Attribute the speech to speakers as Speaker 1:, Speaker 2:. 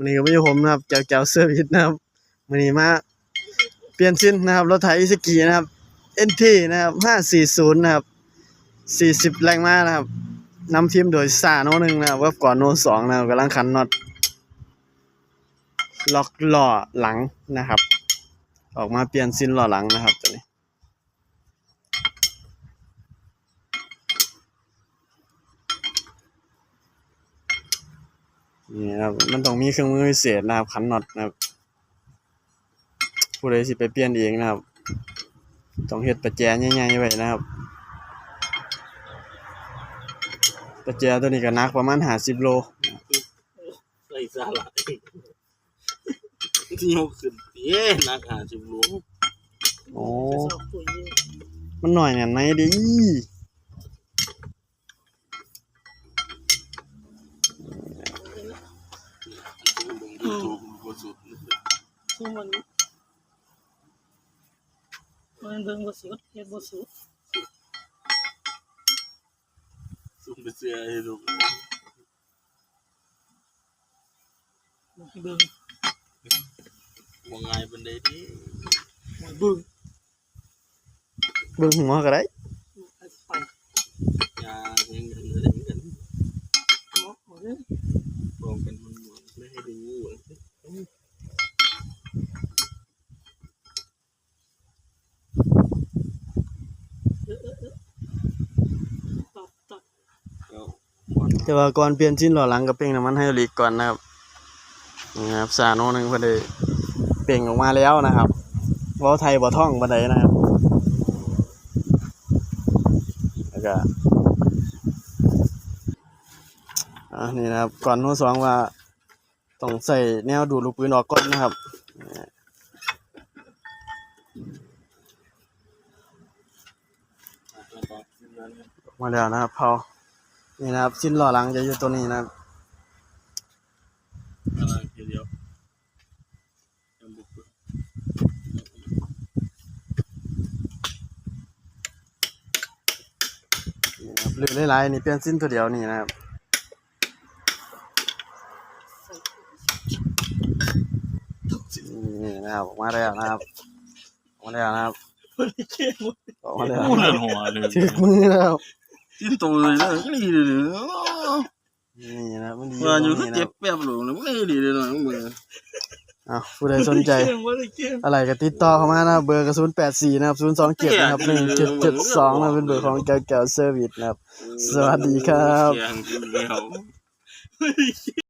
Speaker 1: วันนี้ก็ไม่ใช่ผมนะครับแก้วเซอร์วิสนะครับวันนี้มาเปลี่ยนชิ้นนะครับรถไถอิซุกินะครับ NT นะครับ540นะครับ40แรงม้านะครับนำทีมโดยซาโน1นะครับกับก่อนโน2นะครับกำลังขันน็อตล็อกล้อหลังนะครับออกมาเปลี่ยนชิ้นล้อหลังนะครับตัวนี้นี่ครับมันต้องมีเครื่องมือพิเศษนะครับขันน็อตนะครับผู้ใดสิไปเปลี่ยนเองนะครับต้องเฮ็ดประแจใหญ่ๆไว้นะครับประแจตัวนี้ก็หนักประมาณ50 โล
Speaker 2: ใส่สาระที่ยกขึ้นหนัก50 โล
Speaker 1: โอ้มันหน่อยเนี่ยไหนดิ
Speaker 3: สู้มันเบิ่งบ่สุดเฮ็ดบ่สุด
Speaker 2: ซุ่มไปเสียให้ลูก
Speaker 3: เบิ่ง
Speaker 2: ว่าไงบันไดดิ
Speaker 3: เบิ่ง
Speaker 1: หัวก็ได้
Speaker 2: ยาเองกัน
Speaker 3: เนาะบ่เด้อ
Speaker 2: บอกกันมันไม่ให้ดู
Speaker 3: ตัด
Speaker 1: แต่ว่าก่อนเปลี่ยนชิ้นล้อหลังก็เป่งน้ำมันไฮดรอลิกก่อนนะครับนี่ครับซาโน1เพิ่นได้เป่งออกมาแล้วนะครับเว้าไทยบ่ท่องบ่ได้นะครับแล้วก็นี่นะครับก่อนโน้2ว่าต้องใส่แนวดูดลูกปืนออกก่อนนะครับมาแล้วนะครับเผานี่นะครับชิ้นล้อหลังจะอยู่ตัวนี้นะครับ
Speaker 2: เดียว
Speaker 1: นี่ครับเลื่อนหลายๆนี่เปลี่ยนชิ้นตัวเดียวนี่นะครับนี่นะครับออกมาแล้วนะครับออกมาแล้วนะครับออกมาแล้ว
Speaker 2: พูดเลยหัวเลย
Speaker 1: ถึกมือแล้ว
Speaker 2: จิ้นตัวเลยนะก็ดีเลย
Speaker 1: นี่นะมันดี
Speaker 2: มาอยู่ก็เจ็บแป๊บหลงเลยไม่ดีเลยนะมือ
Speaker 1: ผู้ใดสนใจอะไรก็ติดต่อเข้ามานะเบอร์ก็084นะครับ027นะครับ1772นะเป็นเบอร์ของแก้วเซอร์วิสนะครับสวัสดีครับ